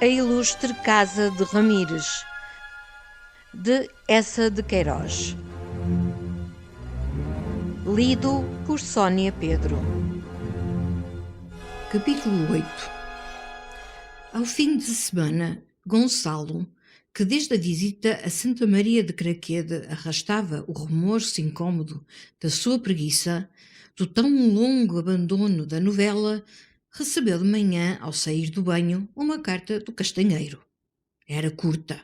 A Ilustre Casa de Ramires, de Eça de Queiroz. Lido por Sónia Pedro. Capítulo 8. Ao fim de semana, Gonçalo, que desde a visita a Santa Maria de Craquede arrastava o remorso incômodo da sua preguiça, do tão longo abandono da novela, recebeu de manhã, ao sair do banho, uma carta do Castanheiro. Era curta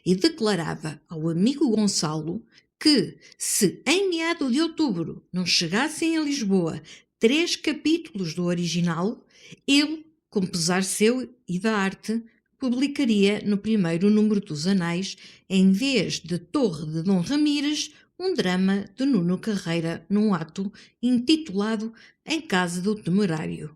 e declarava ao amigo Gonçalo que, se em meado de outubro não chegassem a Lisboa 3 capítulos do original, ele, com pesar seu e da arte, publicaria no primeiro número dos Anais, em vez de Torre de Dom Ramires, um drama de Nuno Carreira num ato intitulado Em Casa do Temerário.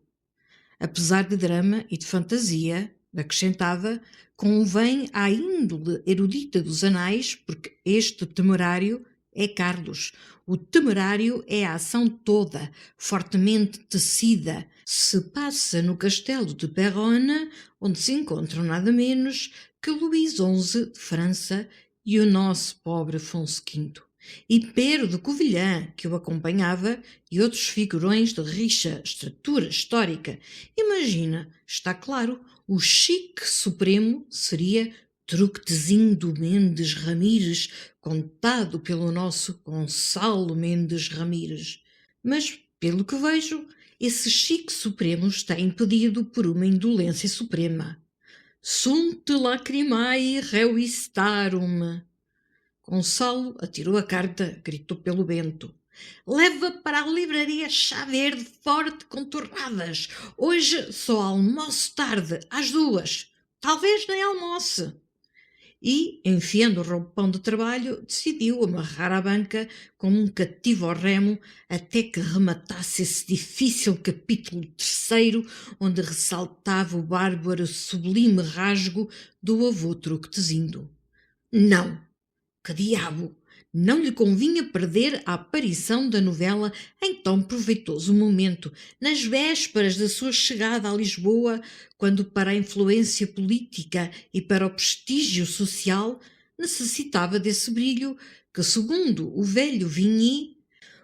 Apesar de drama e de fantasia, acrescentava, convém à índole erudita dos anais, porque este temerário é Carlos. O temerário é a ação toda, fortemente tecida. Se passa no castelo de Péronne, onde se encontram nada menos que Luís XI de França e o nosso pobre Afonso V. E Pero de Covilhã, que o acompanhava, e outros figurões de rixa estrutura histórica. Imagina, está claro, o chique supremo seria Truquetezinho do Mendes Ramires, contado pelo nosso Gonçalo Mendes Ramires. Mas, pelo que vejo, esse chique supremo está impedido por uma indolência suprema. Sunt lacrimae revistarum. Gonçalo atirou a carta, gritou pelo Bento. Leva para a livraria chá verde forte com torradas. Hoje só almoço tarde, às 2. Talvez nem almoce. E, enfiando o roupão de trabalho, decidiu amarrar a banca como um cativo ao remo até que rematasse esse difícil capítulo 3º, onde ressaltava o bárbaro sublime rasgo do avô Truquetezindo. Não! Que diabo! Não lhe convinha perder a aparição da novela em tão proveitoso momento, nas vésperas da sua chegada a Lisboa, quando para a influência política e para o prestígio social necessitava desse brilho que, segundo o velho Vigny,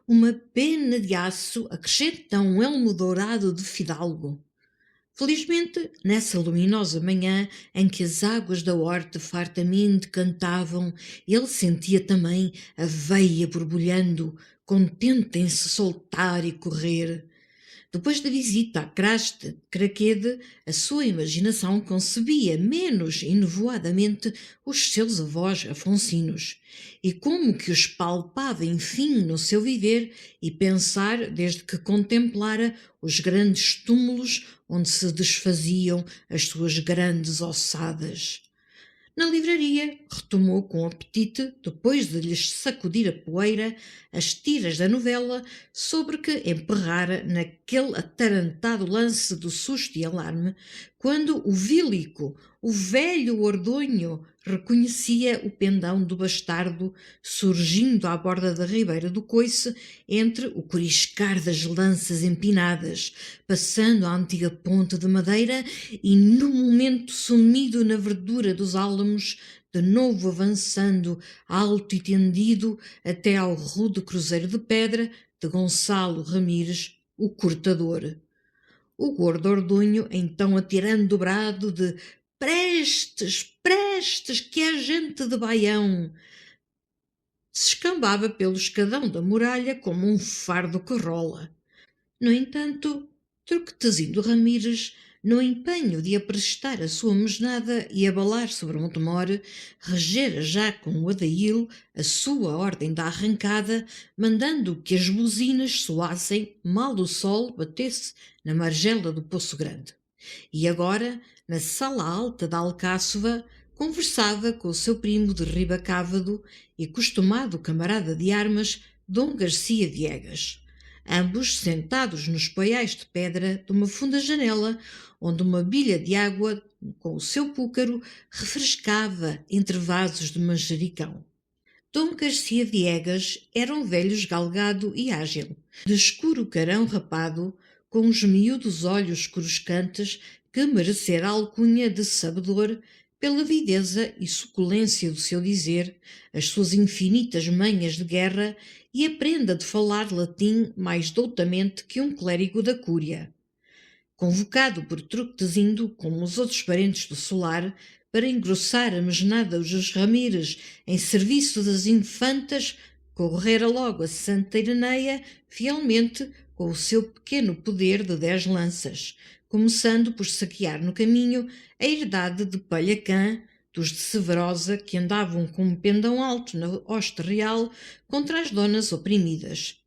uma pena de aço acrescenta a um elmo dourado de fidalgo. Felizmente, nessa luminosa manhã em que as águas da horta fartamente cantavam, ele sentia também a veia borbulhando, contente em se soltar e correr. Depois da visita à Craste de Craquede, a sua imaginação concebia menos enevoadamente os seus avós afonsinos, e como que os palpava enfim no seu viver e pensar desde que contemplara os grandes túmulos onde se desfaziam as suas grandes ossadas. Na livraria, retomou com apetite, depois de lhes sacudir a poeira, as tiras da novela sobre que emperrara naquele atarantado lance do susto e alarme, quando o Vílico, o velho Ordonho, reconhecia o pendão do bastardo surgindo à borda da ribeira do coice entre o coriscar das lanças empinadas, passando a antiga ponte de madeira e, no momento sumido na verdura dos álamos, de novo avançando alto e tendido até ao rude cruzeiro de pedra de Gonçalo Ramires, o cortador. O gordo Ordunho, então atirando o brado de prestes, prestes, que é gente de Baião, se escambava pelo escadão da muralha como um fardo que rola. No entanto, Truquetezindo Ramires, no empenho de aprestar a sua mesnada e abalar sobre Montemor, regera já com o adail a sua ordem da arrancada, mandando que as buzinas soassem mal o sol batesse na margela do Poço Grande. E agora, na sala alta da Alcáçova, conversava com o seu primo de Ribacávado e costumado camarada de armas, Dom Garcia Viegas, ambos sentados nos poiais de pedra de uma funda janela, onde uma bilha de água, com o seu púcaro, refrescava entre vasos de manjericão. Dom Garcia Viegas era um velho esgalgado e ágil, de escuro carão rapado, com os miúdos olhos coruscantes que merecera a alcunha de sabedor pela avideza e suculência do seu dizer, as suas infinitas manhas de guerra e a prenda de falar latim mais doutamente que um clérigo da cúria. Convocado por Truquetezindo, como os outros parentes do solar, para engrossar a mesnada dos Ramires em serviço das infantas, correra logo a Santa Ireneia, fielmente, com o seu pequeno poder de 10 lanças, começando por saquear no caminho a herdade de Palhacã, dos de Severosa, que andavam com um pendão alto na hoste real contra as donas oprimidas.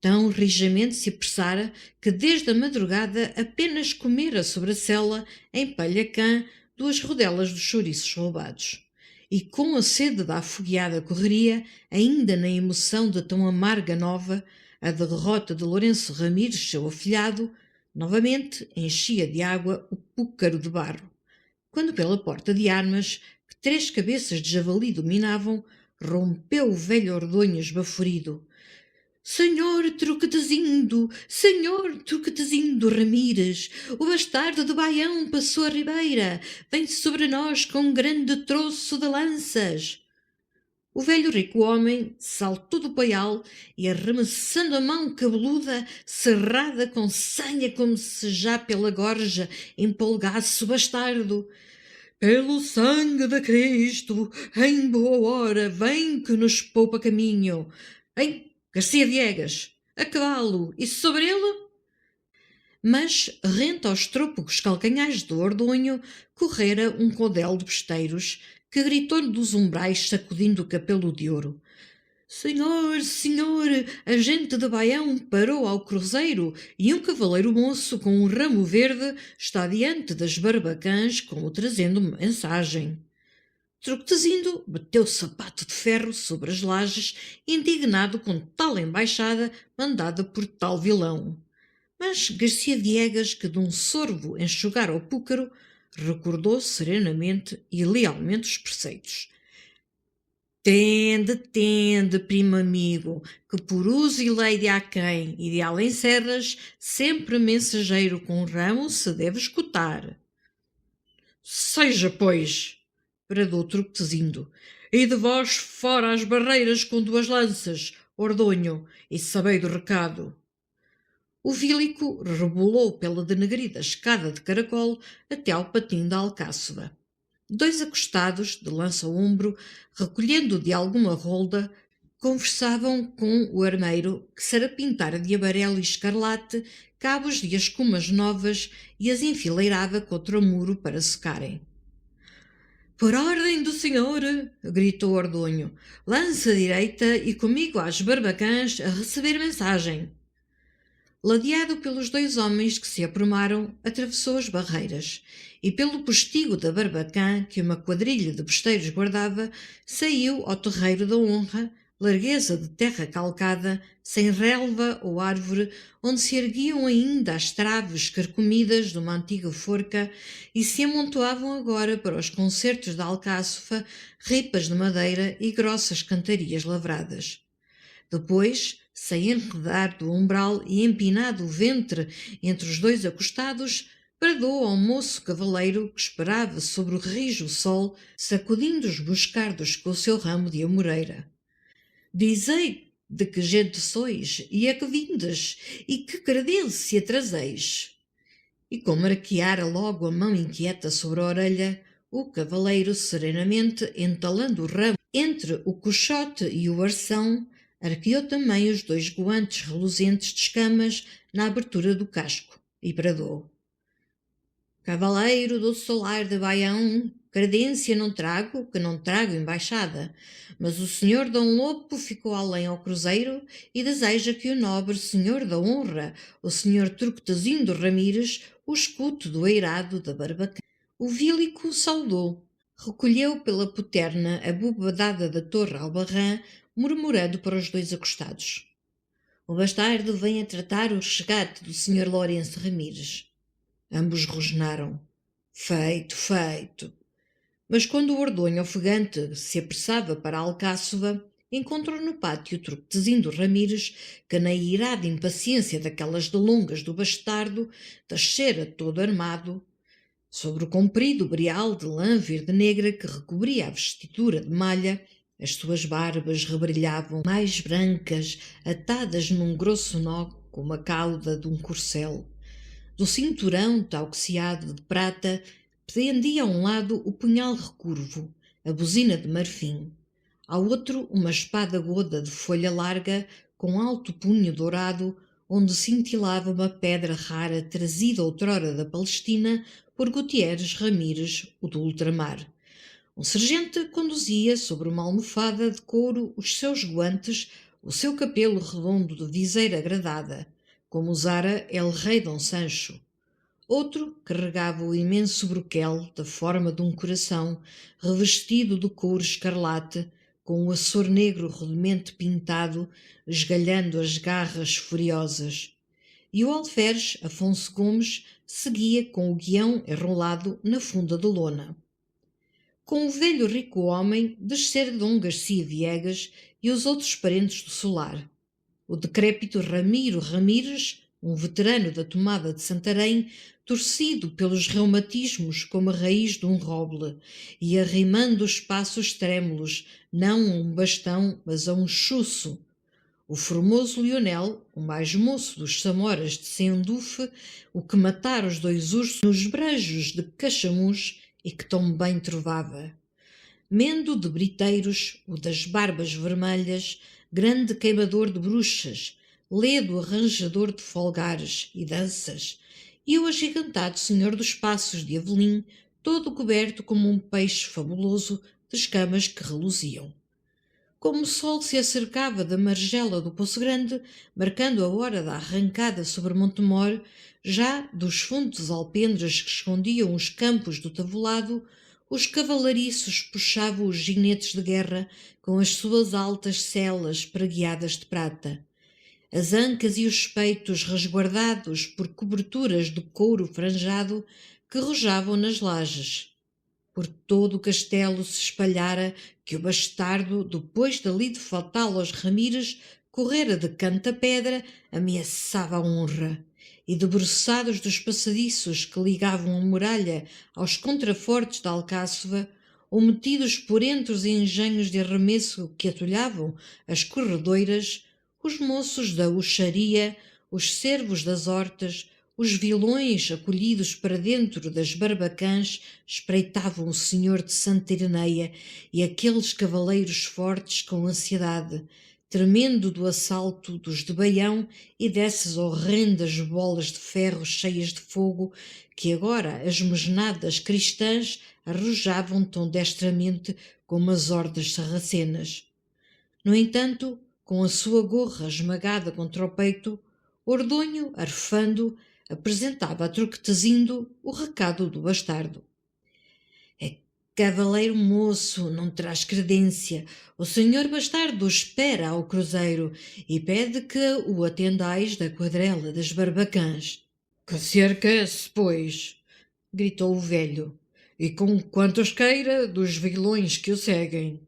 Tão rijamente se apressara que desde a madrugada apenas comera sobre a cela, em Palhacã, 2 rodelas dos chouriços roubados. E com a sede da afogueada correria, ainda na emoção de tão amarga nova, a derrota de Lourenço Ramires, seu afilhado, novamente enchia de água o púcaro de barro. Quando pela porta de armas, que 3 cabeças de javali dominavam, rompeu o velho Ordonho esbaforido. Senhor Truquetezindo Ramires, o bastardo de Baião passou a ribeira, vem sobre nós com um grande troço de lanças. O velho rico homem saltou do paial e, arremessando a mão cabeluda, cerrada com sanha como se já pela gorja empolgasse o bastardo. Pelo sangue de Cristo, em boa hora, vem que nos poupa caminho. Hein, Garcia Viegas, a cavalo e sobre ele? Mas, rente aos trôpegos calcanhares do Ordonho, correra um codel de besteiros, que gritou dos umbrais sacudindo o capelo de ouro. Senhor, a gente de Baião parou ao cruzeiro e um cavaleiro moço com um ramo verde está diante das barbacãs como trazendo mensagem. Truquetezindo bateu o sapato de ferro sobre as lajes, indignado com tal embaixada mandada por tal vilão. Mas Garcia Viegas, que de um sorvo enxugara o púcaro, recordou serenamente e lealmente os preceitos. Tende, primo amigo, que por uso e lei de Aquém e de além serras, sempre mensageiro com ramo se deve escutar. Seja, pois, bradou Truquetezindo, e de vós fora as barreiras com 2 lanças, Ordonho, e sabei do recado. O vílico rebolou pela denegrida escada de caracol até ao patim da alcáçova. 2 acostados, de lança ao ombro, recolhendo de alguma rolda, conversavam com o armeiro, que sarapintara de amarelo e escarlate cabos de escumas novas e as enfileirava contra o muro para secarem. Por ordem do senhor, gritou Ordonho, lança direita e comigo às barbacãs a receber mensagem. Ladeado pelos 2 homens que se aprumaram, atravessou as barreiras e, pelo postigo da Barbacã que uma quadrilha de besteiros guardava, saiu ao terreiro da honra, largueza de terra calcada, sem relva ou árvore, onde se erguiam ainda as traves carcomidas de uma antiga forca e se amontoavam agora para os concertos da alcáçova ripas de madeira e grossas cantarias lavradas. Depois, sem enredar do umbral e empinado o ventre entre os 2 acostados, bradou ao moço cavaleiro que esperava sobre o rijo sol, sacudindo os moscardos com o seu ramo de amoreira. Dizei de que gente sois e a que vindes, e que credência trazeis. E como arqueara logo a mão inquieta sobre a orelha, o cavaleiro, serenamente entalando o ramo entre o cochote e o arção, arqueou também os 2 guantes reluzentes de escamas na abertura do casco e bradou. Cavaleiro do solar de Baião, credência não trago, que não trago embaixada, mas o senhor Dom Lopo ficou além ao cruzeiro e deseja que o nobre senhor da honra, o senhor Truquetezindo Ramires, o escute do eirado da Barbacã. O vílico saudou, recolheu pela poterna a bobadada da torre Albarrã, murmurando para os 2 acostados. O bastardo vem a tratar o resgate do senhor Lourenço Ramires. Ambos rosnaram. Feito. Mas quando o Ordonho ofegante se apressava para a alcáçova, encontrou no pátio Truquetezindo Ramires, que na irada impaciência daquelas delongas do bastardo, descera todo armado, Sobre o comprido brial de lã verde negra que recobria a vestidura de malha, as suas barbas rebrilhavam mais brancas, atadas num grosso nó como a cauda de um corcel. Do cinturão tauxiado de prata pendia a um lado o punhal recurvo, a buzina de marfim. Ao outro, uma espada goda de folha larga, com alto punho dourado, onde cintilava uma pedra rara trazida outrora da Palestina por Gutierres Ramírez, o do ultramar. Um sergente conduzia sobre uma almofada de couro os seus guantes, o seu cabelo redondo de viseira agradada, como usara el rei Dom Sancho. Outro carregava o imenso broquel da forma de um coração, revestido de couro escarlate, com o açor negro rodemente pintado, esgalhando as garras furiosas. E o alferes Afonso Gomes seguia com o guião enrolado na funda de lona. Com o velho rico homem descera Dom Garcia Viegas e os outros parentes do solar. O decrépito Ramiro Ramírez, um veterano da tomada de Santarém, torcido pelos reumatismos como a raiz de um roble, e arrimando os passos trêmulos, não a um bastão, mas a um chuço. O formoso Lionel, o mais moço dos Samoras de Sendufe, o que matara os dois ursos nos brejos de Caxamuz e que tão bem trovava. Mendo de Briteiros, o das barbas vermelhas, grande queimador de bruxas, ledo arranjador de folgares e danças, e o agigantado senhor dos passos de Avelim, todo coberto como um peixe fabuloso de escamas que reluziam. Como o sol se acercava da margela do Poço Grande, marcando a hora da arrancada sobre Montemor, já dos fundos alpendres que escondiam os campos do tavolado, os cavalariços puxavam os ginetes de guerra com as suas altas selas pregueadas de prata. As ancas e os peitos resguardados por coberturas de couro franjado que rojavam nas lajes. Por todo o castelo se espalhara que o bastardo, depois da lide fatal aos Ramírez, correra de canto a pedra, ameaçava a honra. E debruçados dos passadiços que ligavam a muralha aos contrafortes da Alcáçova, ou metidos por entre os engenhos de arremesso que atulhavam as corredoiras, os moços da uxaria, os servos das hortas, os vilões acolhidos para dentro das barbacãs espreitavam o senhor de Santa Ireneia e aqueles cavaleiros fortes com ansiedade, tremendo do assalto dos de Baião e dessas horrendas bolas de ferro cheias de fogo que agora as mesnadas cristãs arrojavam tão destramente como as hordas sarracenas. No entanto, com a sua gorra esmagada contra o peito, Ordonho, arfando, apresentava a truquetezindo o recado do bastardo. É cavaleiro moço, não traz credência. O senhor bastardo espera ao cruzeiro e pede que o atendais da quadrela das barbacãs. Que se arquece, pois, gritou o velho, e com quantos queira dos vilões que o seguem.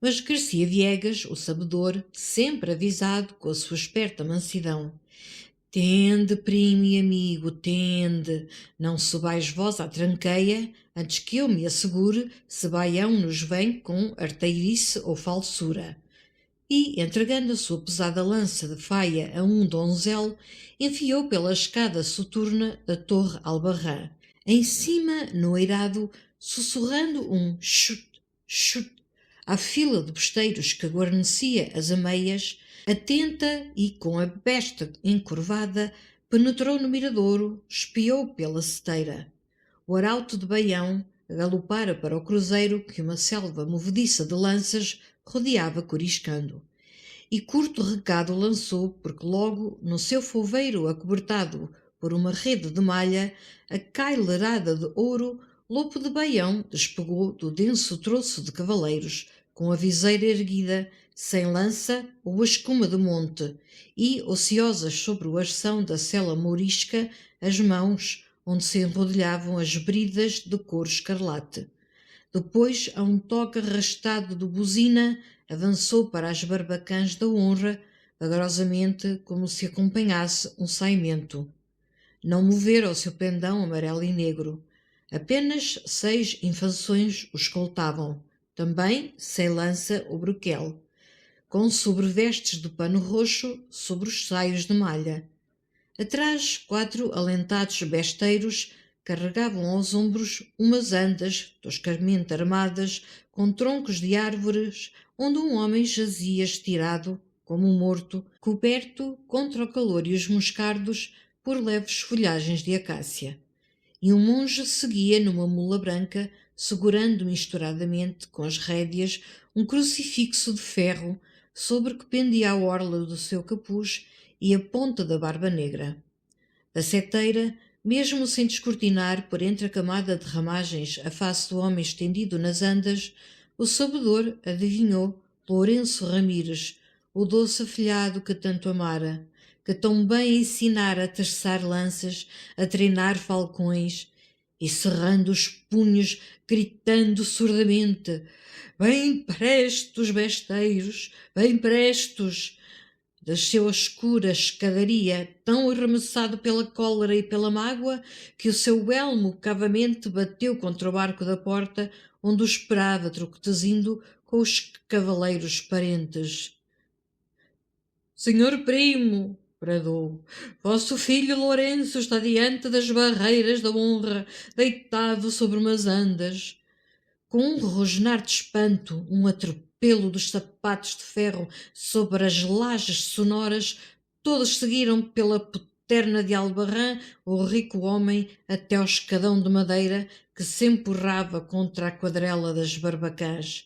Mas Garcia Viegas, o sabedor, sempre avisado com a sua esperta mansidão: tende, primo e amigo, tende, não subais vós à tranqueia, antes que eu me assegure se Baião nos vem com arteirice ou falsura. E, entregando a sua pesada lança de faia a um donzel, enfiou pela escada soturna da torre Albarrã, em cima, no eirado, sussurrando um chut, chut, à fila de besteiros que guarnecia as ameias, atenta e com a besta encurvada, penetrou no miradouro, espiou pela seteira. O arauto de Baião galopara para o cruzeiro que uma selva movediça de lanças rodeava coriscando. E curto recado lançou, porque logo, no seu foveiro acobertado por uma rede de malha, a cailerada de ouro, Lopo de Baião despegou do denso troço de cavaleiros, com a viseira erguida, sem lança ou a escuma do monte, e, ociosas sobre o arção da sela mourisca, as mãos, onde se enrodilhavam as bridas de couro escarlate. Depois, a um toque arrastado de buzina, avançou para as barbacãs da honra, vagarosamente, como se acompanhasse um saimento. Não movera o seu pendão amarelo e negro. Apenas 6 infanções o escoltavam, também sem lança ou broquel, com sobrevestes de pano roxo sobre os saios de malha. Atrás, 4 alentados besteiros carregavam aos ombros umas andas toscamente armadas com troncos de árvores onde um homem jazia estirado, como um morto, coberto contra o calor e os moscardos por leves folhagens de acácia. E um monge seguia numa mula branca, segurando misturadamente com as rédeas um crucifixo de ferro sobre que pendia a orla do seu capuz e a ponta da barba negra. Da seteira, mesmo sem descortinar por entre a camada de ramagens a face do homem estendido nas andas, o sabedor adivinhou Lourenço Ramires, o doce afilhado que tanto amara, que tão bem ensinara a terçar lanças, a treinar falcões, e cerrando os punhos, gritando surdamente: "Bem prestos, besteiros, bem prestos!" Desceu a escura escadaria, tão arremessado pela cólera e pela mágoa, que o seu elmo cavamente bateu contra o arco da porta, onde o esperava Truquetezindo com os cavaleiros parentes. "Senhor primo", bradou, "vosso filho Lourenço está diante das barreiras da honra, deitado sobre umas andas." Com um rosnar de espanto, um atropelo dos sapatos de ferro sobre as lajes sonoras, todos seguiram pela poterna de Albarrã o rico homem até ao escadão de madeira que se empurrava contra a quadrela das barbacãs.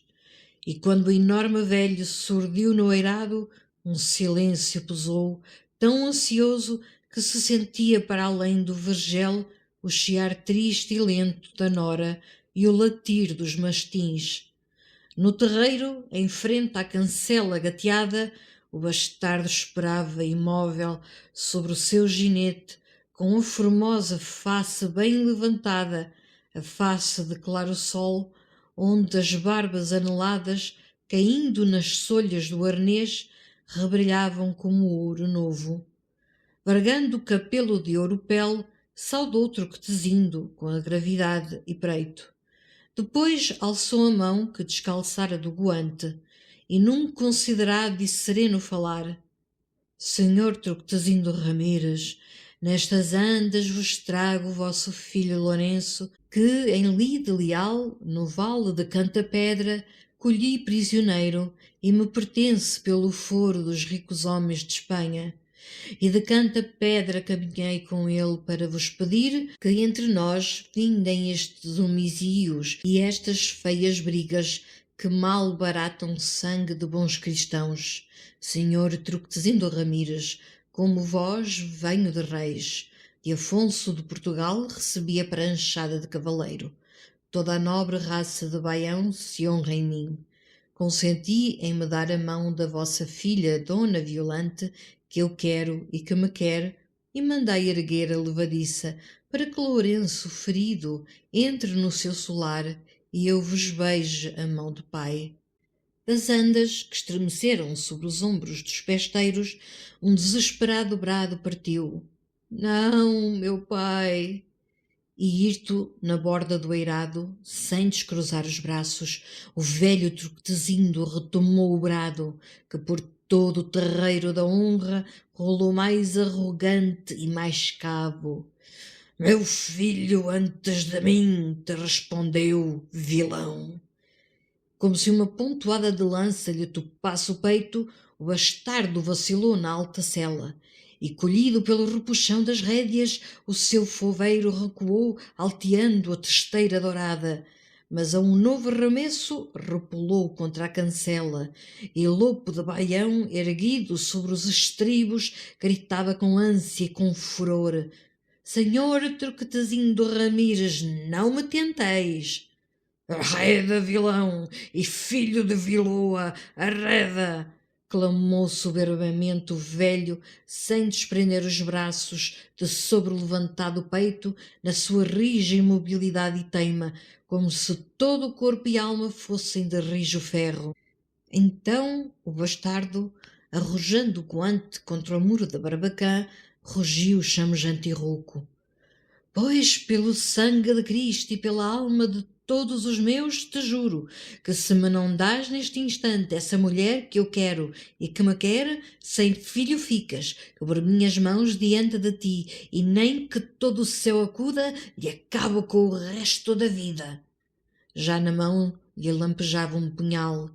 E quando o enorme velho surdiu no eirado, um silêncio pesou, tão ansioso que se sentia para além do vergel o chiar triste e lento da nora e o latir dos mastins. No terreiro, em frente à cancela gateada, o bastardo esperava imóvel sobre o seu ginete, com a formosa face bem levantada, a face de claro sol, onde as barbas aneladas, caindo nas solhas do arnês, rebrilhavam como ouro novo. Vargando o capelo de ouro-pel, saudou Truquetezindo com a gravidade e preito. Depois alçou a mão que descalçara do guante, e num considerado e sereno falar: "Senhor Truquetezindo Ramires, nestas andas vos trago o vosso filho Lourenço, que em lide leal, no vale de Canta-Pedra, colhi prisioneiro e me pertence pelo foro dos ricos homens de Espanha. E de Canta-Pedra caminhei com ele para vos pedir que entre nós findem estes homicídios e estas feias brigas que mal baratam sangue de bons cristãos. Senhor Truquetezindo Ramires, como vós venho de reis. De Afonso de Portugal recebi a pranchada de cavaleiro. Toda a nobre raça de Baião se honra em mim. Consenti em me dar a mão da vossa filha Dona Violante, que eu quero e que me quer, e mandai erguer a levadiça, para que Lourenço, ferido, entre no seu solar, e eu vos beije a mão do pai." Das andas que estremeceram sobre os ombros dos pesteiros, um desesperado brado partiu: "Não, meu pai!" E hirto na borda do eirado, sem descruzar os braços, o velho Truquetezindo retomou o brado, que por todo o terreiro da honra rolou mais arrogante e mais cabo: "Meu filho antes de mim te respondeu, vilão." Como se uma pontuada de lança lhe topasse o peito, o bastardo vacilou na alta cela, e colhido pelo repuxão das rédeas, o seu foveiro recuou, alteando a testeira dourada. Mas a um novo arremesso repulou contra a cancela, e Lopo de Baião, erguido sobre os estribos, gritava com ânsia e com furor: "Senhor Truquetezindo Ramires, não me tenteis!" "Arreda, vilão, e filho de viloa, arreda!" clamou soberbamente o velho, sem desprender os braços de sobre o levantado peito, na sua rija imobilidade e teima, como se todo o corpo e alma fossem de rijo ferro. Então o bastardo, arrojando o guante contra o muro da barbacã, rugiu chamejante e rouco: Pois, pelo sangue de Cristo e pela alma de todos os meus, te juro que se me não dás neste instante essa mulher que eu quero e que me quer, sem filho ficas, que por minhas mãos diante de ti, e nem que todo o céu acuda, lhe acabo com o resto da vida. Já na mão lhe lampejava um punhal,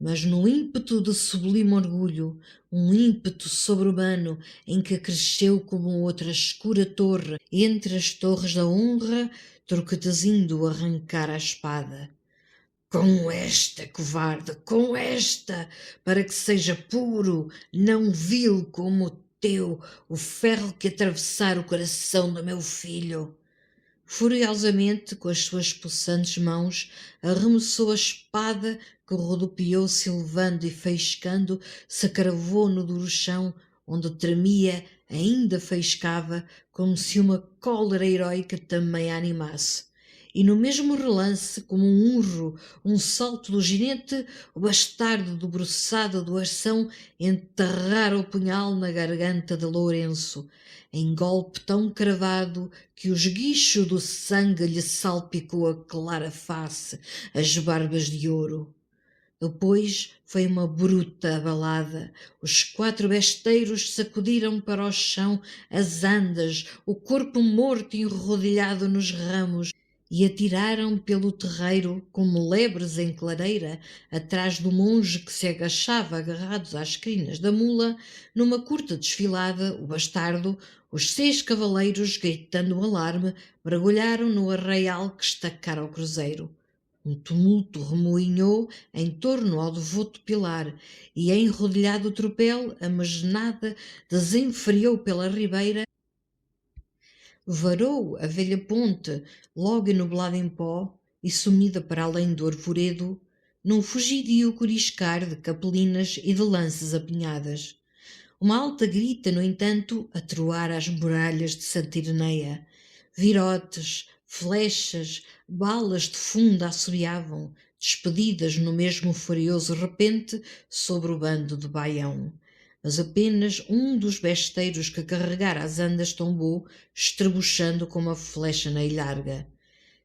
mas no ímpeto de sublime orgulho, um ímpeto sobre-humano em que cresceu como outra escura torre entre as torres da honra, troquetezindo arrancar a espada. Com esta, covarde, com esta, para que seja puro, não vil como o teu, o ferro que atravessar o coração do meu filho. Furiosamente, com as suas possantes mãos, arremessou a espada que rodopiou silvando e faiscando, se cravou no duro chão, onde tremia, ainda faiscava, como se uma cólera heroica também a animasse. E no mesmo relance, como um urro, um salto do ginete, o bastardo debruçado do arção enterrara o punhal na garganta de Lourenço, em golpe tão cravado que o esguicho do sangue lhe salpicou a clara face, as barbas de ouro. Depois foi uma bruta abalada. Os 4 besteiros sacudiram para o chão as andas, o corpo morto enrodilhado nos ramos, e atiraram pelo terreiro, como lebres em clareira, atrás do monge que se agachava agarrados às crinas da mula. Numa curta desfilada, o bastardo, os 6 cavaleiros, gritando o alarme, mergulharam no arraial que estacara o cruzeiro. Um tumulto remoinhou em torno ao devoto pilar, e enrodilhado o tropel, a mesnada desenfreou pela ribeira, varou a velha ponte, logo enoblada em pó e sumida para além do arvoredo, num fugidio coriscar de capelinas e de lanças apinhadas. Uma alta grita, no entanto, atroara as muralhas de Santa Ireneia. Virotes, flechas, balas de funda assobiavam, despedidas no mesmo furioso repente sobre o bando de Baião. Mas apenas um dos besteiros que carregara as andas tombou, estrebuchando como a flecha na ilharga.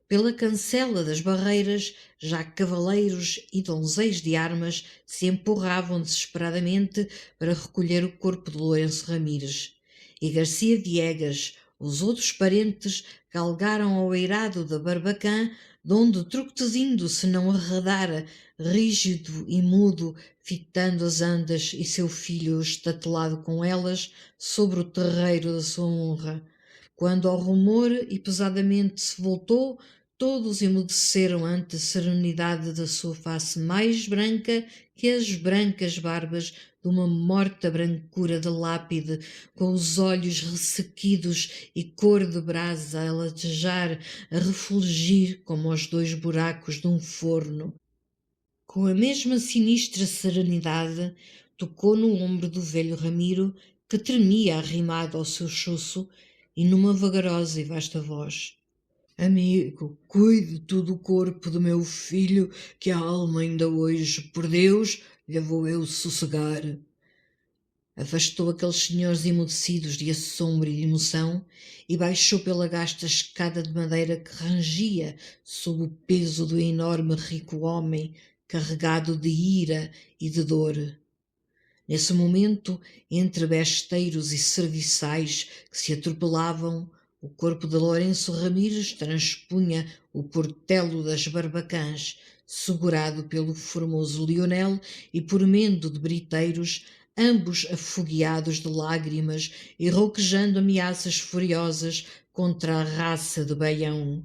Pela cancela das barreiras, já cavaleiros e donzéis de armas se empurravam desesperadamente para recolher o corpo de Lourenço Ramires. E Garcia Viegas, os outros parentes, galgaram ao eirado de Barbacã, donde truquetezindo se não arredara, rígido e mudo, fitando as andas e seu filho estatelado com elas sobre o terreiro da sua honra. Quando ao rumor e pesadamente se voltou, todos emudeceram ante a serenidade da sua face mais branca que as brancas barbas de uma morta brancura de lápide, com os olhos ressequidos e cor de brasa a latejar, a refulgir como os 2 buracos de um forno. Com a mesma sinistra serenidade, tocou no ombro do velho Ramiro, que tremia arrimado ao seu choço, e numa vagarosa e vasta voz: Amigo, cuide tu do corpo do meu filho, que a alma ainda hoje, por Deus, lhe vou eu sossegar. Afastou aqueles senhores emudecidos de assombro e de emoção e baixou pela gasta escada de madeira que rangia sob o peso do enorme rico homem, carregado de ira e de dor. Nesse momento, entre besteiros e serviçais que se atropelavam, o corpo de Lourenço Ramires transpunha o portelo das Barbacãs, segurado pelo formoso Lionel e por mendo de briteiros, ambos afogueados de lágrimas e rouquejando ameaças furiosas contra a raça de Baião.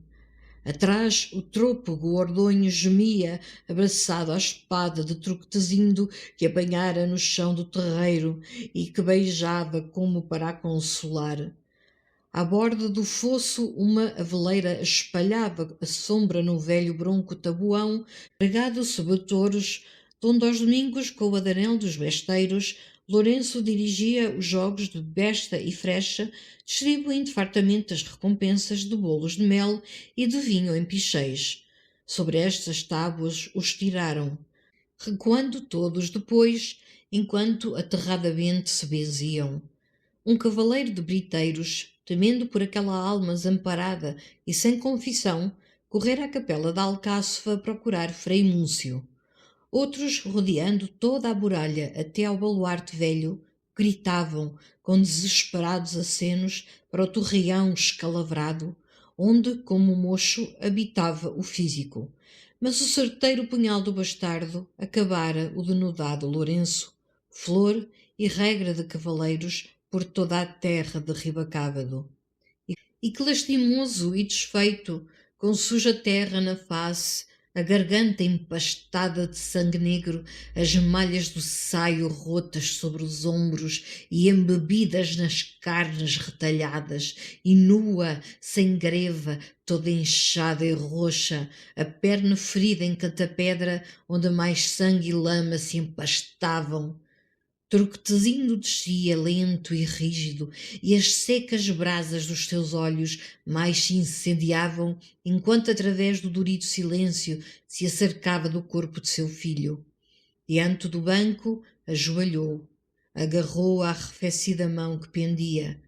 Atrás, o trôpego Ordonho gemia, abraçado à espada de Truquetezindo que apanhara no chão do terreiro e que beijava como para a consolar. À borda do fosso, uma aveleira espalhava a sombra no velho bronco tabuão, pregado sobre touros, donde aos domingos, com o adarel dos besteiros, Lourenço dirigia os jogos de besta e frecha, distribuindo fartamente as recompensas de bolos de mel e de vinho em picheis. Sobre estas tábuas os tiraram, recuando todos depois, enquanto aterradamente se benziam. Um cavaleiro de briteiros, temendo por aquela alma desamparada e sem confissão, correra à capela da Alcáçova procurar Frei Múncio. Outros, rodeando toda a muralha até ao baluarte velho, gritavam, com desesperados acenos, para o torreão escalavrado, onde, como mocho, habitava o físico. Mas o certeiro punhal do bastardo acabara o denudado Lourenço, flor e regra de cavaleiros por toda a terra de Ribacávado. E que lastimoso e desfeito, com suja terra na face, a garganta empastada de sangue negro, as malhas do saio rotas sobre os ombros e embebidas nas carnes retalhadas, e nua, sem greva, toda inchada e roxa, a perna ferida em cantapedra, onde mais sangue e lama se empastavam. Torquetezindo descia lento e rígido, e as secas brasas dos teus olhos mais se incendiavam, enquanto através do dorido silêncio se acercava do corpo de seu filho. Diante do banco, ajoelhou, agarrou a arrefecida mão que pendia,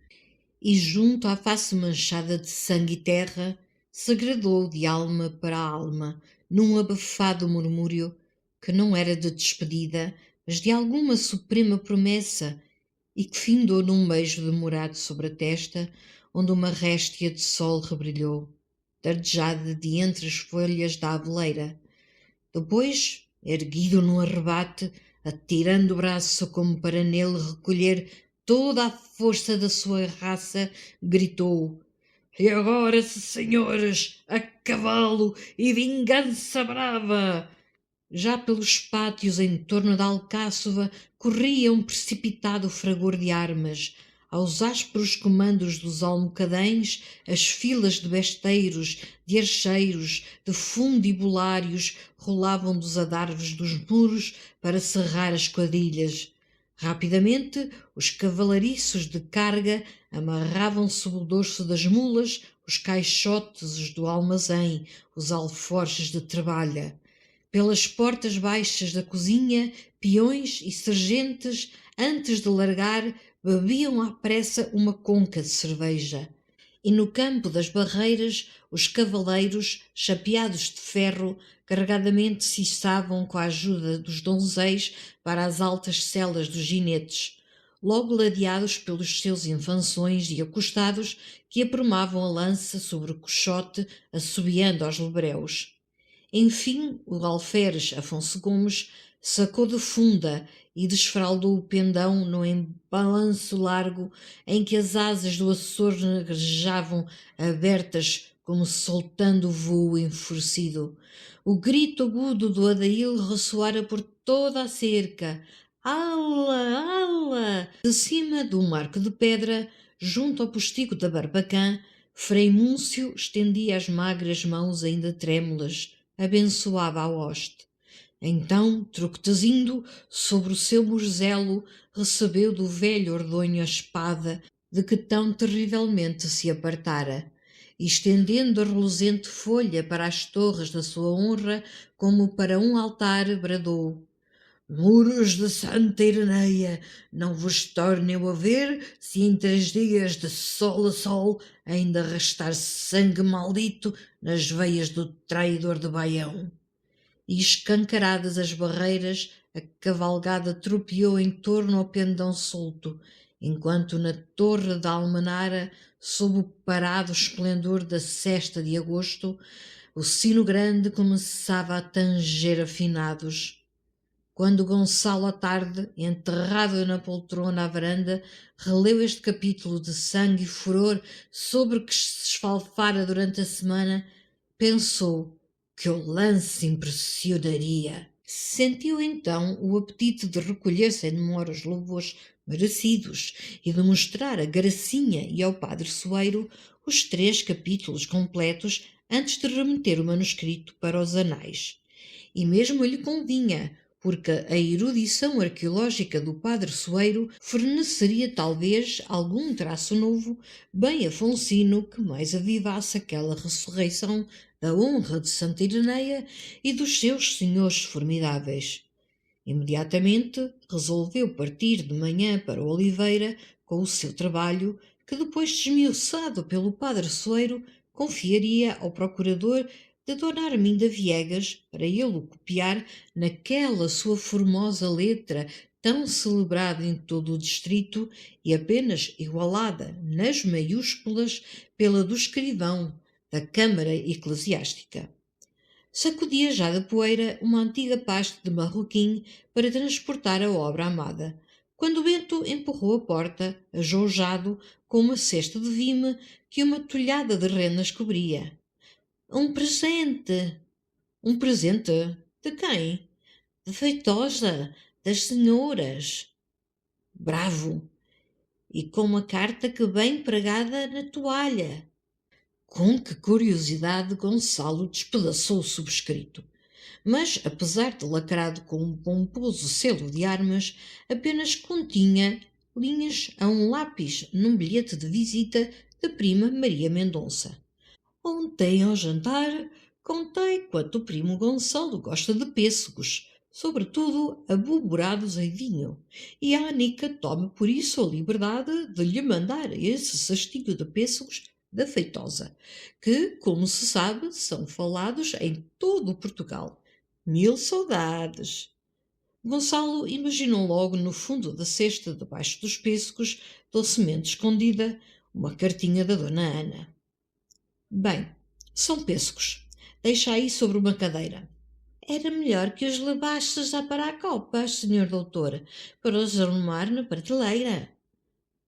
e junto à face manchada de sangue e terra, segredou de alma para alma, num abafado murmúrio que não era de despedida, mas de alguma suprema promessa, e que findou num beijo demorado sobre a testa, onde uma réstia de sol rebrilhou, dardejada de entre as folhas da aveleira. Depois, erguido num arrebate, atirando o braço como para nele recolher toda a força da sua raça, gritou: "E agora, senhores, a cavalo e vingança brava!" Já pelos pátios em torno da Alcáçova corria um precipitado fragor de armas. Aos ásperos comandos dos almocadéns, as filas de besteiros, de archeiros, de fundibulários rolavam dos adarves dos muros para cerrar as quadrilhas. Rapidamente, os cavalariços de carga amarravam sob o dorso das mulas os caixotes do almazém, os alforjes de trabalha. Pelas portas baixas da cozinha, peões e sergentes, antes de largar, bebiam à pressa uma conca de cerveja. E no campo das barreiras, os cavaleiros, chapeados de ferro, carregadamente se içavam com a ajuda dos donzeis para as altas celas dos ginetes, logo ladeados pelos seus infanções e acostados que aprumavam a lança sobre o cochote, assobiando aos lebreus. Enfim, o alferes Afonso Gomes sacou de funda e desfraldou o pendão no embalanço largo em que as asas do Açor negrejavam abertas como soltando o vôo enfurecido. O grito agudo do adail ressoara por toda a cerca. "Ala! Ala!" De cima do marco de pedra, junto ao postigo da Barbacã, Frei Múncio estendia as magras mãos ainda trêmulas, abençoava a hoste. Então, truquetezindo sobre o seu murzelo, recebeu do velho Ordonho a espada de que tão terrivelmente se apartara, e estendendo a reluzente folha para as torres da sua honra, como para um altar, bradou: "Muros de Santa Ireneia, não vos tornem a ver, se em 3 dias de sol a sol ainda restar sangue maldito nas veias do traidor de Baião." E escancaradas as barreiras, a cavalgada tropeou em torno ao pendão solto, enquanto na torre da Almenara, sob o parado esplendor da sesta de agosto, o sino grande começava a tanger afinados. Quando Gonçalo à tarde, enterrado na poltrona à varanda, releu este capítulo de sangue e furor sobre que se esfalfara durante a semana, pensou que o lance impressionaria. Sentiu então o apetite de recolher sem demora os louvores merecidos e de mostrar a Gracinha e ao padre Soeiro os 3 capítulos completos antes de remeter o manuscrito para os anais. E mesmo lhe convinha, porque a erudição arqueológica do padre Soeiro forneceria talvez algum traço novo, bem afonsino, que mais avivasse aquela ressurreição da honra de Santa Ireneia e dos seus senhores formidáveis. Imediatamente resolveu partir de manhã para Oliveira com o seu trabalho, que depois desmiuçado pelo padre Soeiro, confiaria ao procurador de Dona Arminda Viegas para ele o copiar naquela sua formosa letra tão celebrada em todo o distrito e apenas igualada nas maiúsculas pela do escrivão da Câmara Eclesiástica. Sacudia já da poeira uma antiga pasta de marroquim para transportar a obra amada, quando o Bento empurrou a porta, ajoujado, com uma cesta de vime que uma tolhada de renas cobria. Um presente! Um presente? De quem? De Feitosa, das senhoras. Bravo! E com uma carta que bem pregada na toalha. Com que curiosidade Gonçalo despedaçou o subscrito. Mas, apesar de lacrado com um pomposo selo de armas, apenas continha linhas a um lápis num bilhete de visita da prima Maria Mendonça. Ontem ao jantar contei quanto o primo Gonçalo gosta de pêssegos, sobretudo aboborados em vinho, e a Anica toma por isso a liberdade de lhe mandar esse cestinho de pêssegos da Feitosa, que, como se sabe, são falados em todo o Portugal. Mil saudades! Gonçalo imaginou logo no fundo da cesta, debaixo dos pêssegos, docemente escondida, uma cartinha da Dona Ana. Bem, são pêssegos. Deixa aí sobre uma cadeira. Era melhor que os levasses já para a copa, senhor doutor, para os arrumar na prateleira.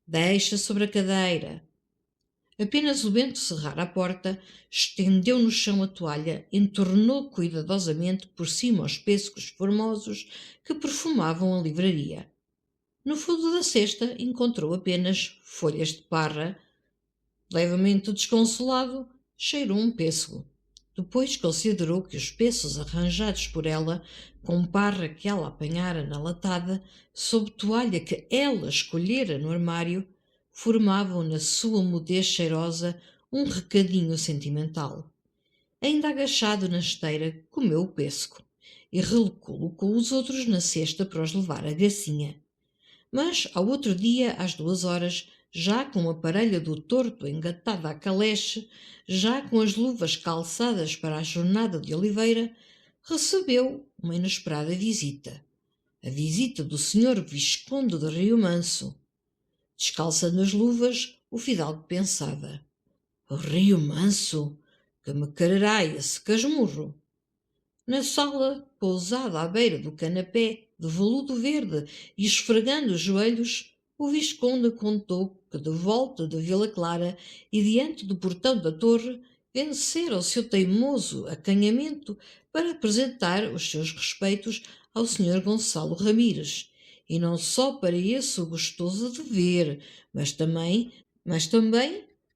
Deixa sobre a cadeira. Apenas o Bento cerrar a porta, estendeu no chão a toalha, entornou cuidadosamente por cima os pêssegos formosos que perfumavam a livraria. No fundo da cesta encontrou apenas folhas de parra. Levemente desconsolado, cheirou um pêssego. Depois considerou que os pêssegos arranjados por ela, com parra que ela apanhara na latada, sob toalha que ela escolhera no armário, formavam na sua mudez cheirosa um recadinho sentimental. Ainda agachado na esteira, comeu o pêssego e recolocou os outros na cesta para os levar à gracinha. Mas, ao outro dia, às 2 horas, já com a parelha do torto engatada à caleche, já com as luvas calçadas para a jornada de Oliveira, recebeu uma inesperada visita. A visita do senhor Visconde de Rio Manso. Descalçando as luvas, o fidalgo pensava: o Rio Manso, que me quererá esse casmurro. Na sala, pousada à beira do canapé de veludo verde e esfregando os joelhos, o Visconde contou que de volta de Vila Clara e diante do portão da torre vencera o seu teimoso acanhamento para apresentar os seus respeitos ao Sr. Gonçalo Ramires, e não só para esse o gostoso de ver, mas também,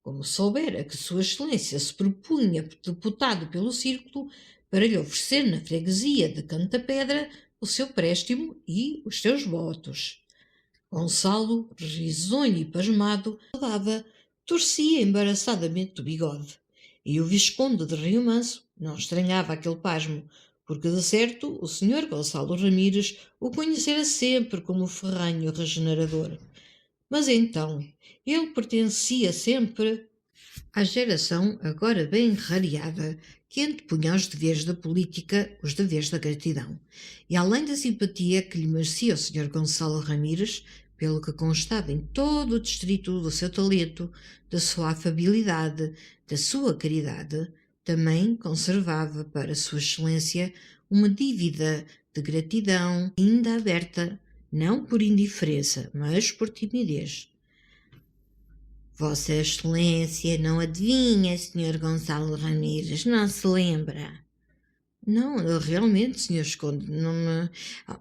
como soubera que Sua Excelência se propunha deputado pelo Círculo para lhe oferecer na freguesia de Cantapedra o seu préstimo e os seus votos. Gonçalo, risonho e pasmado, dava, torcia embaraçadamente o bigode, e o Visconde de Rio Manso não estranhava aquele pasmo, porque de certo o Sr. Gonçalo Ramires o conhecera sempre como ferranho regenerador. Mas então, ele pertencia sempre à geração agora bem rareada que antepunha aos deveres da política os deveres da gratidão. E além da simpatia que lhe merecia o Sr. Gonçalo Ramires, pelo que constava em todo o distrito do seu talento, da sua afabilidade, da sua caridade, também conservava para Sua Excelência uma dívida de gratidão ainda aberta, não por indiferença, mas por timidez. Vossa Excelência não adivinha, Sr. Gonçalo Ramires, não se lembra? Não, realmente, Sr. Visconde, não me...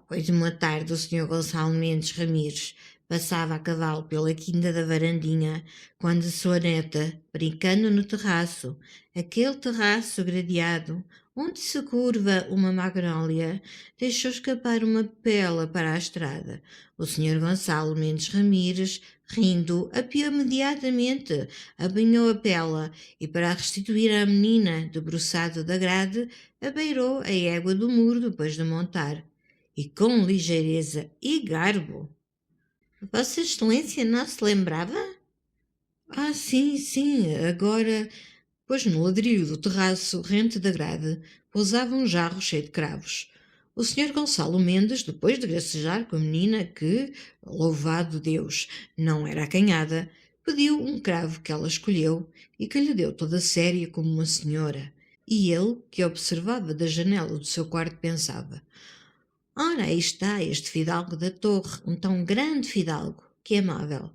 Pois uma tarde o Sr. Gonçalo Mendes Ramires passava a cavalo pela quinta da varandinha, quando sua neta, brincando no terraço, aquele terraço gradeado, onde se curva uma magnólia, deixou escapar uma pela para a estrada. O Sr. Gonçalo Mendes Ramires, rindo, imediatamente apanhou a pela e, para a restituir à menina, debruçado da grade, abeirou a égua do muro depois de montar. E com ligeireza e garbo Vossa Excelência não se lembrava? Ah, sim, sim, agora. Pois no ladrilho do terraço, rente da grade, pousava um jarro cheio de cravos. O senhor Gonçalo Mendes, depois de gracejar com a menina que, louvado Deus, não era acanhada, pediu um cravo que ela escolheu e que lhe deu toda séria como uma senhora. E ele, que observava da janela do seu quarto, pensava: ora, aí está este fidalgo da torre, um tão grande fidalgo, que amável.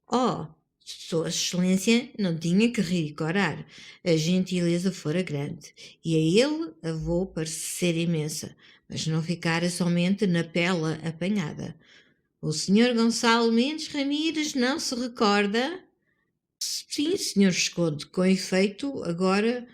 Oh, Sua Excelência não tinha que ricorar. A gentileza fora grande, e a ele a vou parecer imensa, mas não ficara somente na pela apanhada. O senhor Gonçalo Mendes Ramires não se recorda? Sim, senhor Visconde, com efeito, agora.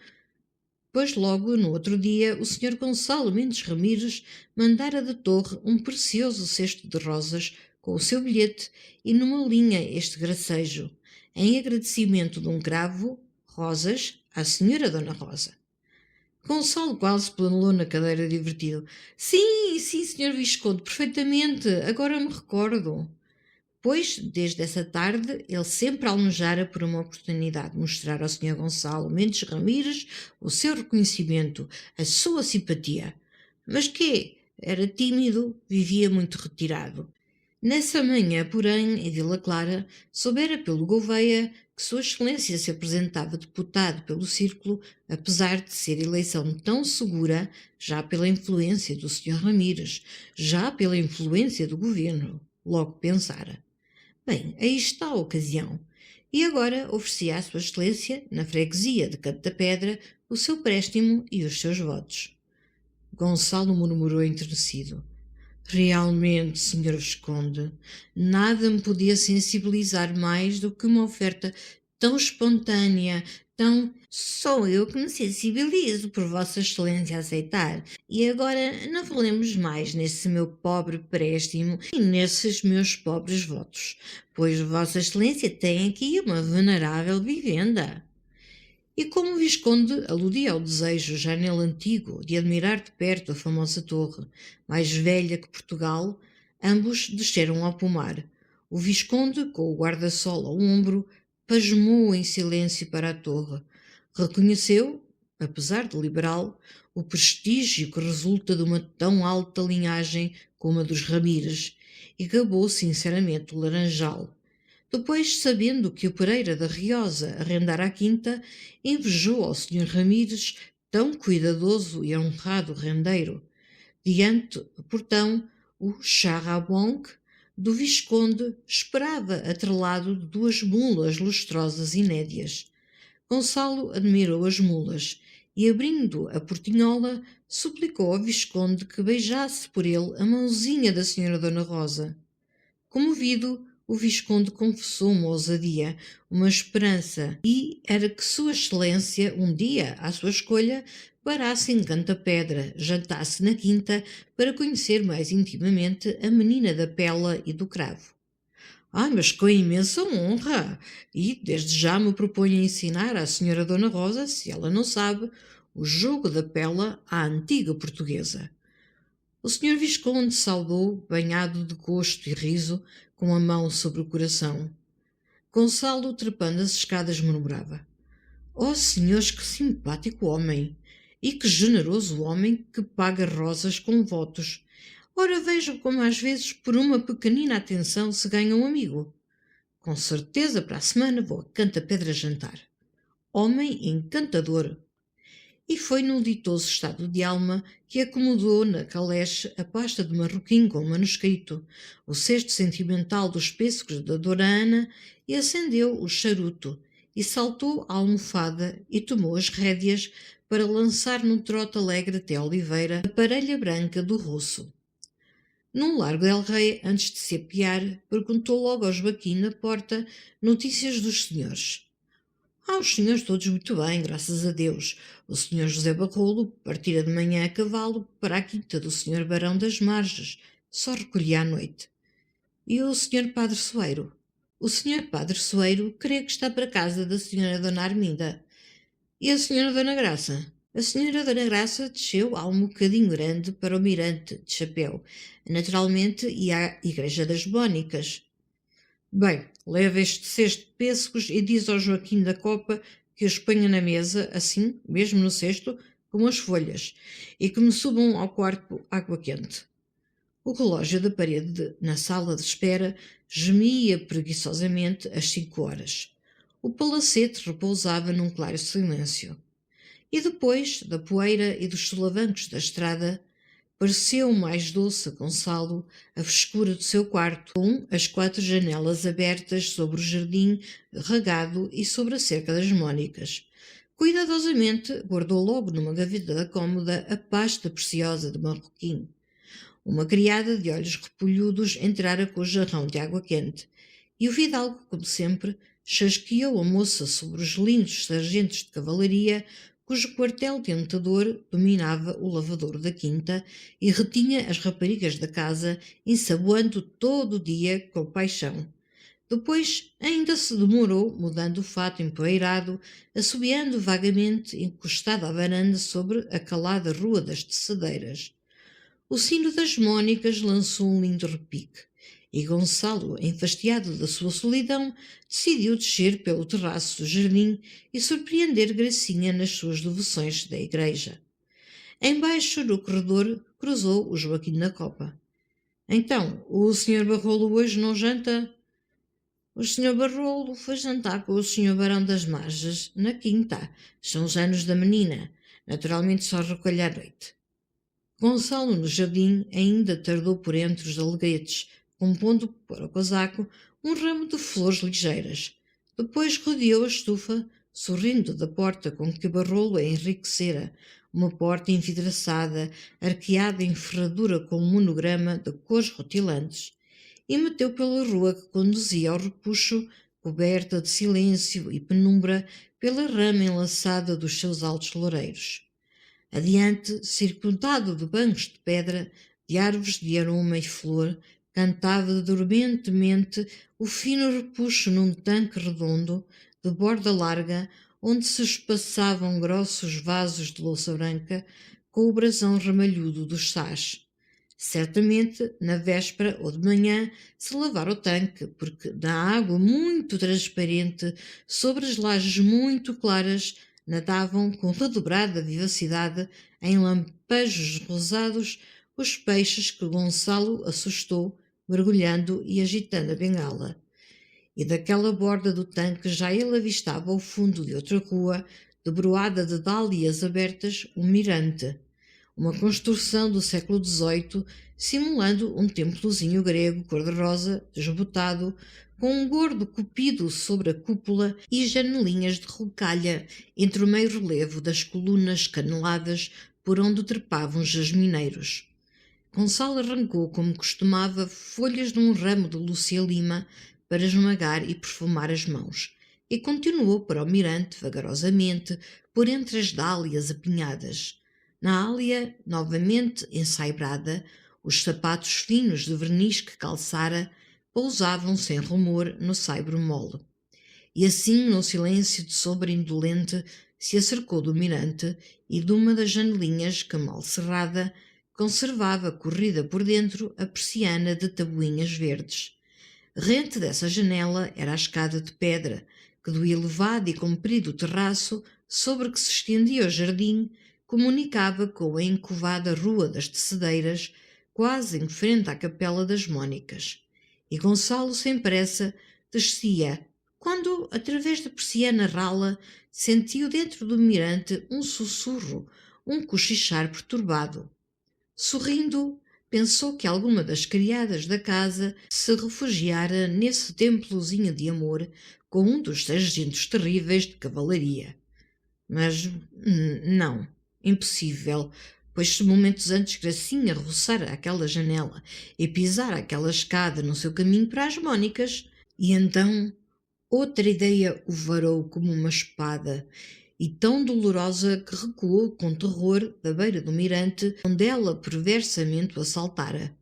Pois logo no outro dia o senhor Gonçalo Mendes Ramires mandara da torre um precioso cesto de rosas com o seu bilhete e numa linha este gracejo, em agradecimento de um cravo, rosas, à senhora Dona Rosa. Gonçalo quase planelou na cadeira divertido. Sim, sim, senhor Visconde, perfeitamente, agora me recordo. Pois, desde essa tarde, ele sempre almejara por uma oportunidade de mostrar ao senhor Gonçalo Mendes Ramires o seu reconhecimento, a sua simpatia. Mas que era tímido, vivia muito retirado. Nessa manhã, porém, em Vila Clara, soubera pelo Gouveia que Sua Excelência se apresentava deputado pelo Círculo, apesar de ser eleição tão segura, já pela influência do senhor Ramires, já pela influência do governo. Logo pensara: bem, aí está a ocasião. E agora oferecia à Sua Excelência, na freguesia de Canto da Pedra, o seu préstimo e os seus votos. Gonçalo murmurou enternecido: realmente, senhor Visconde, nada me podia sensibilizar mais do que uma oferta tão espontânea, tão. Sou eu que me sensibilizo por Vossa Excelência aceitar. E agora não falemos mais nesse meu pobre préstimo e nesses meus pobres votos, pois Vossa Excelência tem aqui uma venerável vivenda. E como o Visconde aludia ao desejo, já nele antigo, de admirar de perto a famosa torre, mais velha que Portugal, ambos desceram ao pomar. O Visconde, com o guarda-sol ao ombro, pasmou em silêncio para a torre. Reconheceu, apesar de liberal, o prestígio que resulta de uma tão alta linhagem como a dos Ramires, e gabou sinceramente o laranjal. Depois, sabendo que o Pereira da Riosa arrendara a quinta, invejou ao senhor Ramires tão cuidadoso e honrado rendeiro. Diante do portão, o charabonc do Visconde esperava atrelado de duas mulas lustrosas e nédias. Gonçalo admirou as mulas e, abrindo a portinhola, suplicou ao Visconde que beijasse por ele a mãozinha da senhora Dona Rosa. Comovido, o Visconde confessou uma ousadia, uma esperança, e era que Sua Excelência, um dia, à sua escolha, parasse em Canta Pedra, jantasse na quinta, para conhecer mais intimamente a menina da pela e do cravo. Mas com imensa honra! E desde já me proponho a ensinar à senhora Dona Rosa, se ela não sabe, o jogo da pela à antiga portuguesa. O senhor Visconde saudou, banhado de gosto e riso, com a mão sobre o coração. Gonçalo, trepando as escadas, murmurava: oh, senhores, que simpático homem! E que generoso homem que paga rosas com votos! Ora, vejam como às vezes por uma pequenina atenção se ganha um amigo. Com certeza para a semana vou a Canta Pedra jantar. Homem encantador! E foi num ditoso estado de alma que acomodou na caleche a pasta de marroquim com manuscrito, o cesto sentimental dos pêssegos da Dona Ana, e acendeu o charuto, e saltou à almofada e tomou as rédeas para lançar num trote alegre até Oliveira a parelha branca do roço. Num largo del Rei, antes de se apear, perguntou logo ao Joaquim na porta notícias dos senhores. Os senhores todos muito bem, graças a Deus. O senhor José Barrolo partira de manhã a cavalo para a quinta do senhor Barão das Marges, só recolhia à noite. E o senhor Padre Soeiro? O senhor Padre Soeiro creio que está para casa da senhora Dona Arminda. E a senhora Dona Graça? A senhora Dona Graça desceu há um bocadinho grande para o mirante de chapéu. Naturalmente ia à Igreja das Bónicas. Bem, leva este cesto de pêssegos e diz ao Joaquim da Copa que os ponha na mesa, assim, mesmo no cesto, com as folhas, e que me subam ao quarto água quente. O relógio da parede, na sala de espera, gemia preguiçosamente às 5 horas. O palacete repousava num claro silêncio. E depois, da poeira e dos solavancos da estrada, pareceu mais doce a Gonçalo a frescura do seu quarto, com as 4 janelas abertas sobre o jardim regado e sobre a cerca das Mónicas. Cuidadosamente guardou logo numa gaveta da cômoda a pasta preciosa de marroquim. Uma criada de olhos repolhudos entrara com o jarrão de água quente, e o fidalgo, como sempre, chasqueou a moça sobre os lindos sargentos de cavalaria cujo quartel tentador dominava o lavadouro da quinta e retinha as raparigas da casa, ensaboando todo o dia com paixão. Depois ainda se demorou, mudando o fato empoeirado, assobiando vagamente, encostado à varanda sobre a calada rua das Tecedeiras. O sino das Mónicas lançou um lindo repique, e Gonçalo, enfastiado da sua solidão, decidiu descer pelo terraço do jardim e surpreender Gracinha nas suas devoções da igreja. Embaixo, no corredor, cruzou o Joaquim da Copa. Então, o senhor Barrolo hoje não janta? O senhor Barrolo foi jantar com o senhor Barão das Marges, na quinta. São os anos da menina. Naturalmente só recolhe à noite. Gonçalo, no jardim, ainda tardou por entre os alegretes, compondo para o casaco um ramo de flores ligeiras. Depois rodeou a estufa, sorrindo da porta com que Barrolo a enriquecera, uma porta envidraçada, arqueada em ferradura com um monograma de cores rutilantes, e meteu pela rua que conduzia ao repuxo, coberta de silêncio e penumbra pela rama enlaçada dos seus altos loureiros. Adiante, circundado de bancos de pedra, de árvores de aroma e flor, cantava dormentemente o fino repuxo num tanque redondo, de borda larga, onde se espaçavam grossos vasos de louça branca, com o brasão ramalhudo dos sás. Certamente, na véspera ou de manhã, se lavara o tanque, porque na água muito transparente, sobre as lajes muito claras, nadavam com redobrada vivacidade, em lampejos rosados, os peixes que Gonçalo assustou, mergulhando e agitando a bengala. E daquela borda do tanque já ele avistava ao fundo de outra rua, debruada de dálias abertas, um mirante, uma construção do século XVIII, simulando um templozinho grego cor-de-rosa, desbotado, com um gordo cupido sobre a cúpula e janelinhas de rocalha entre o meio relevo das colunas caneladas por onde trepavam jasmineiros. Gonçalo arrancou, como costumava, folhas de um ramo de Lúcia Lima para esmagar e perfumar as mãos, e continuou para o mirante, vagarosamente, por entre as dálias apinhadas. Na ália, novamente ensaibrada, os sapatos finos de verniz que calçara pousavam sem rumor no saibro mole. E assim, no silêncio de sombra indolente, se acercou do mirante e de uma das janelinhas que, mal cerrada, conservava corrida por dentro a persiana de tabuinhas verdes. Rente dessa janela era a escada de pedra, que do elevado e comprido terraço sobre que se estendia o jardim, comunicava com a encovada rua das Tecedeiras, quase em frente à capela das Mónicas. E Gonçalo, sem pressa, descia, quando, através da persiana rala, sentiu dentro do mirante um sussurro, um cochichar perturbado. Sorrindo, pensou que alguma das criadas da casa se refugiara nesse templozinho de amor com um dos sargentos terríveis de cavalaria. Mas não, impossível, pois se momentos antes Gracinha roçara aquela janela e pisara aquela escada no seu caminho para as Mónicas, e então outra ideia o varou como uma espada, e tão dolorosa que recuou com terror da beira do mirante onde ela perversamente o assaltara.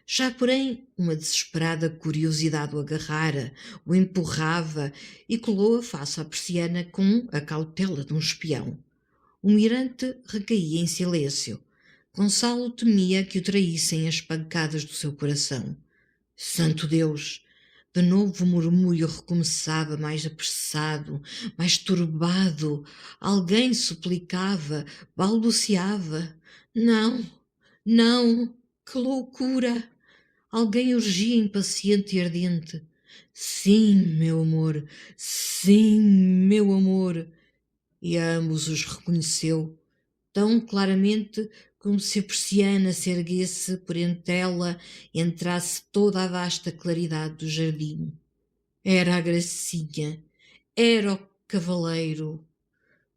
Já, porém, uma desesperada curiosidade o agarrara, o empurrava e colou a face à persiana com a cautela de um espião. O mirante recaía em silêncio. Gonçalo temia que o traíssem as pancadas do seu coração. Santo Deus! De novo o murmúrio recomeçava, mais apressado, mais turbado. Alguém suplicava, balbuciava. Não, não, que loucura! Alguém urgia impaciente e ardente. Sim, meu amor, sim, meu amor. E a ambos os reconheceu, tão claramente como se a persiana se erguesse por entre ela e entrasse toda a vasta claridade do jardim. Era a Gracinha, era o cavaleiro.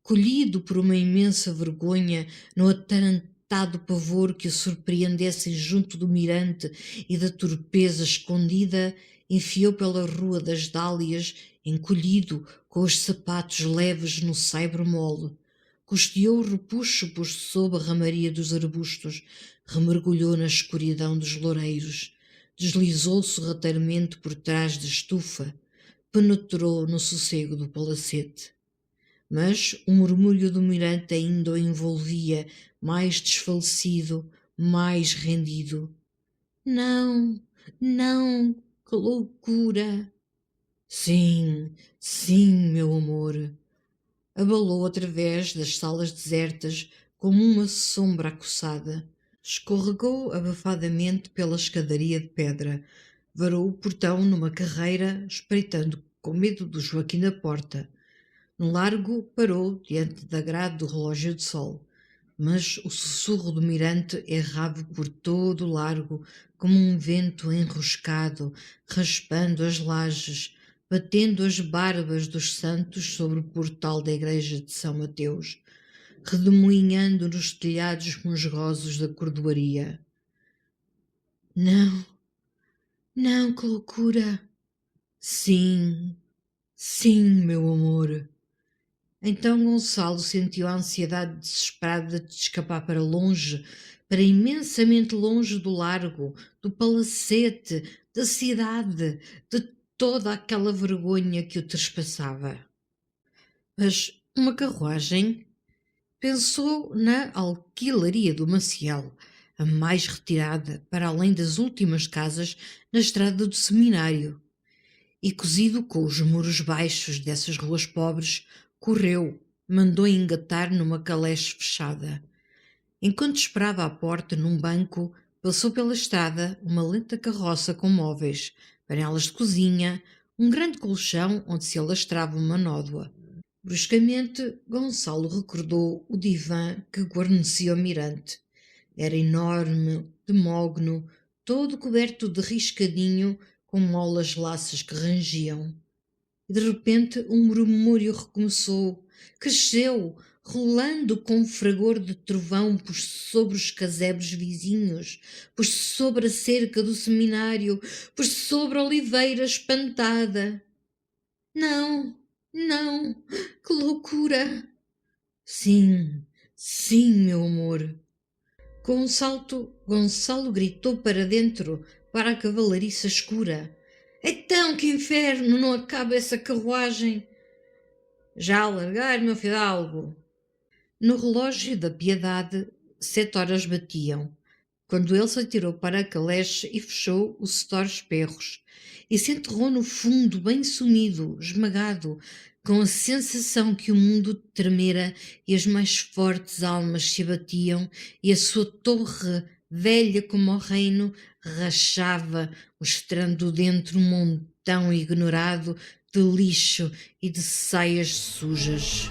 Colhido por uma imensa vergonha no atarantado pavor que o surpreendessem junto do mirante e da torpeza escondida, enfiou pela Rua das Dálias, encolhido, com os sapatos leves no saibro mole. Costeou o repuxo por sob a ramaria dos arbustos, remergulhou na escuridão dos loureiros, deslizou sorrateiramente por trás da estufa, penetrou no sossego do palacete. Mas o murmúrio do mirante ainda o envolvia, mais desfalecido, mais rendido. Não, não, que loucura! Sim, sim, meu amor. Abalou através das salas desertas como uma sombra acossada. Escorregou abafadamente pela escadaria de pedra. Varou o portão numa carreira, espreitando com medo do Joaquim da porta. No largo parou diante da grade do relógio de sol, mas o sussurro do mirante errava por todo o largo como um vento enroscado, raspando as lajes, batendo as barbas dos santos sobre o portal da igreja de São Mateus, redemoinhando nos telhados musgosos da cordoaria. Não, não, que loucura! Sim, sim, meu amor. Então Gonçalo sentiu a ansiedade desesperada de escapar para longe, para imensamente longe do largo, do palacete, da cidade, de toda aquela vergonha que o trespassava. Mas uma carruagem? Pensou na alquilaria do Maciel, a mais retirada, para além das últimas casas, na estrada do seminário. E cozido com os muros baixos dessas ruas pobres, correu, mandou engatar numa caleche fechada. Enquanto esperava à porta num banco, passou pela estrada uma lenta carroça com móveis, panelas de cozinha, um grande colchão onde se alastrava uma nódoa. Bruscamente, Gonçalo recordou o divã que guarnecia o mirante. Era enorme, de mogno, todo coberto de riscadinho, com molas laças que rangiam. E de repente um murmúrio recomeçou, cresceu, rolando com fragor de trovão por sobre os casebres vizinhos, por sobre a cerca do seminário, por sobre a oliveira espantada. Não, não, que loucura! Sim, sim, meu amor. Com um salto, Gonçalo gritou para dentro, para a cavalariça escura. Então, que inferno, não acaba essa carruagem? Já a largar, meu fidalgo. No relógio da piedade, 7 horas batiam, quando ele se atirou para a caleche e fechou o setor perros, e se enterrou no fundo, bem sumido, esmagado, com a sensação que o mundo tremera e as mais fortes almas se abatiam e a sua torre, velha como o reino, rachava, mostrando dentro um montão ignorado de lixo e de saias sujas.